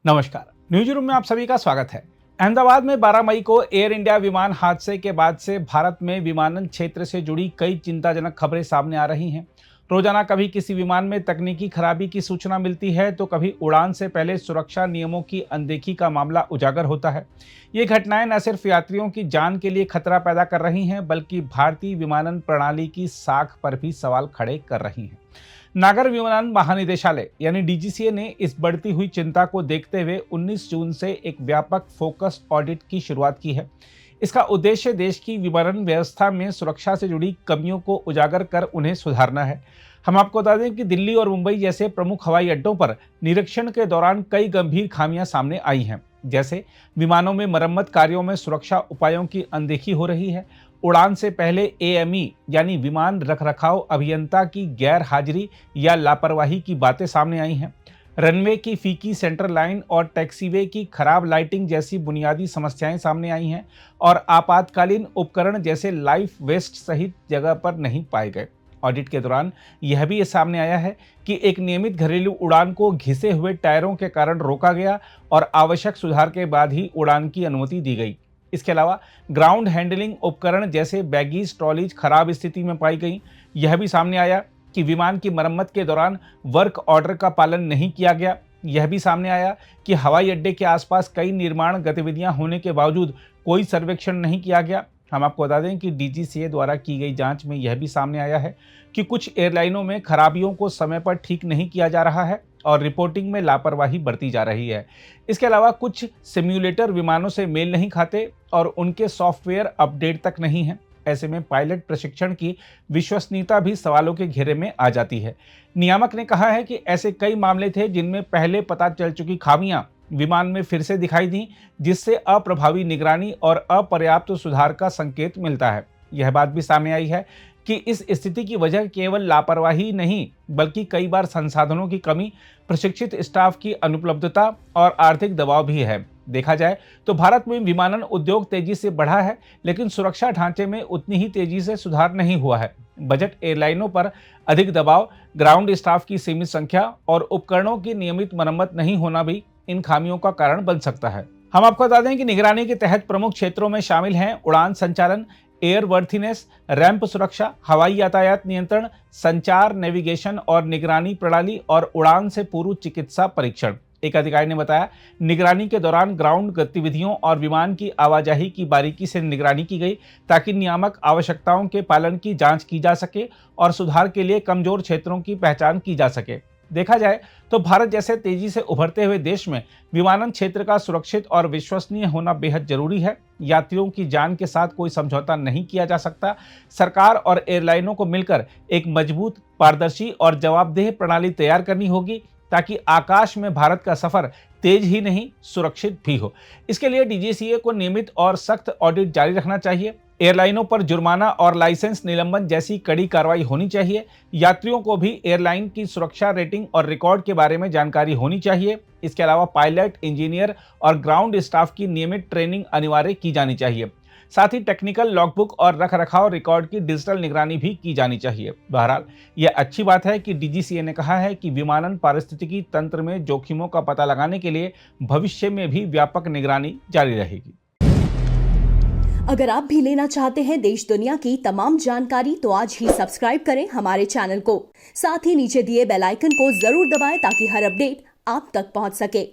नमस्कार, news room में आप सभी का स्वागत है। अहमदाबाद में 12 मई को एयर इंडिया विमान हादसे के बाद से भारत में विमानन क्षेत्र से जुड़ी कई चिंताजनक खबरें सामने आ रही हैं। रोजाना कभी किसी विमान में तकनीकी खराबी की सूचना मिलती है तो कभी उड़ान से पहले सुरक्षा नियमों की अनदेखी का मामला उजागर होता है। ये घटनाएं न सिर्फ यात्रियों की जान के लिए खतरा पैदा कर रही हैं बल्कि भारतीय विमानन प्रणाली की साख पर भी सवाल खड़े कर रही हैं। नागर विमानन महानिदेशालय यानी डीजीसीए ने इस बढ़ती हुई चिंता को देखते हुए 19 जून से एक व्यापक फोकस ऑडिट की शुरुआत की है। इसका उद्देश्य देश की विमानन व्यवस्था में सुरक्षा से जुड़ी कमियों को उजागर कर उन्हें सुधारना है। हम आपको बता दें कि दिल्ली और मुंबई जैसे प्रमुख हवाई अड्डों पर निरीक्षण के दौरान कई गंभीर खामियां सामने आई हैं। जैसे विमानों में मरम्मत कार्यों में सुरक्षा उपायों की अनदेखी हो रही है, उड़ान से पहले एएमई यानी विमान रखरखाव अभियंता की गैर हाजिरी या लापरवाही की बातें सामने आई हैं। रनवे की फीकी सेंटर लाइन और टैक्सीवे की खराब लाइटिंग जैसी बुनियादी समस्याएं सामने आई हैं और आपातकालीन उपकरण जैसे लाइफ वेस्ट सहित जगह पर नहीं पाए गए। ऑडिट के दौरान यह भी सामने आया है कि एक नियमित घरेलू उड़ान को घिसे हुए टायरों के कारण रोका गया और आवश्यक सुधार के बाद ही उड़ान की अनुमति दी गई। इसके अलावा ग्राउंड हैंडलिंग उपकरण जैसे बैगीज ट्रॉलीज खराब स्थिति में पाई गई। यह भी सामने आया कि विमान की मरम्मत के दौरान वर्क ऑर्डर का पालन नहीं किया गया। यह भी सामने आया कि हवाई अड्डे के आसपास कई निर्माण गतिविधियां होने के बावजूद कोई सर्वेक्षण नहीं किया गया। हम आपको बता दें कि डीजीसीए द्वारा की गई जांच में यह भी सामने आया है कि कुछ एयरलाइनों में खराबियों को समय पर ठीक नहीं किया जा रहा है और रिपोर्टिंग में लापरवाही बरती जा रही है। इसके अलावा कुछ सिम्युलेटर विमानों से मेल नहीं खाते और उनके सॉफ्टवेयर अपडेट तक नहीं है। ऐसे में पायलट प्रशिक्षण की विश्वसनीयता भी सवालों के घेरे में आ जाती है। नियामक ने कहा है कि ऐसे कई मामले थे जिनमें पहले पता चल चुकी खामियां विमान में फिर से दिखाई दी, जिससे अप्रभावी निगरानी और अपर्याप्त सुधार का संकेत मिलता है। यह बात भी सामने आई है कि इस स्थिति की वजह केवल लापरवाही नहीं बल्कि कई बार संसाधनों की कमी, प्रशिक्षित स्टाफ की अनुपलब्धता और आर्थिक दबाव भी है। देखा जाए तो भारत में विमानन उद्योग तेजी से बढ़ा है लेकिन सुरक्षा ढांचे में उतनी ही तेजी से सुधार नहीं हुआ है। बजट एयरलाइनों पर अधिक दबाव, ग्राउंड स्टाफ की सीमित संख्या और उपकरणों की नियमित मरम्मत नहीं होना भी इन खामियों का कारण बन सकता है। हम आपको बता दें कि निगरानी के तहत प्रमुख क्षेत्रों में शामिल हैं उड़ान संचालन, एयर वर्थीनेस, रैंप सुरक्षा, हवाई यातायात नियंत्रण, संचार, नेविगेशन और निगरानी प्रणाली और उड़ान से पूर्व चिकित्सा परीक्षण। एक अधिकारी ने बताया, निगरानी के दौरान ग्राउंड गतिविधियों और विमान की आवाजाही की बारीकी से निगरानी की गई ताकि नियामक आवश्यकताओं के पालन की जांच की जा सके और सुधार के लिए कमजोर क्षेत्रों की पहचान की जा सके। देखा जाए तो भारत जैसे तेजी से उभरते हुए देश में विमानन क्षेत्र का सुरक्षित और विश्वसनीय होना बेहद जरूरी है। यात्रियों की जान के साथ कोई समझौता नहीं किया जा सकता। सरकार और एयरलाइनों को मिलकर एक मजबूत, पारदर्शी और जवाबदेह प्रणाली तैयार करनी होगी ताकि आकाश में भारत का सफर तेज ही नहीं सुरक्षित भी हो। इसके लिए डीजीसीए को नियमित और सख्त ऑडिट जारी रखना चाहिए। एयरलाइनों पर जुर्माना और लाइसेंस निलंबन जैसी कड़ी कार्रवाई होनी चाहिए। यात्रियों को भी एयरलाइन की सुरक्षा रेटिंग और रिकॉर्ड के बारे में जानकारी होनी चाहिए। इसके अलावा पायलट, इंजीनियर और ग्राउंड स्टाफ की नियमित ट्रेनिंग अनिवार्य की जानी चाहिए। साथ ही टेक्निकल लॉगबुक और रखरखाव रिकॉर्ड की डिजिटल निगरानी भी की जानी चाहिए। बहरहाल यह अच्छी बात है कि डीजीसीए ने कहा है कि विमानन पारिस्थितिकी तंत्र में जोखिमों का पता लगाने के लिए भविष्य में भी व्यापक निगरानी जारी रहेगी। अगर आप भी लेना चाहते हैं देश दुनिया की तमाम जानकारी तो आज ही सब्सक्राइब करें हमारे चैनल को। साथ ही नीचे दिए बेल आइकन को जरूर दबाएं ताकि हर अपडेट आप तक पहुंच सके।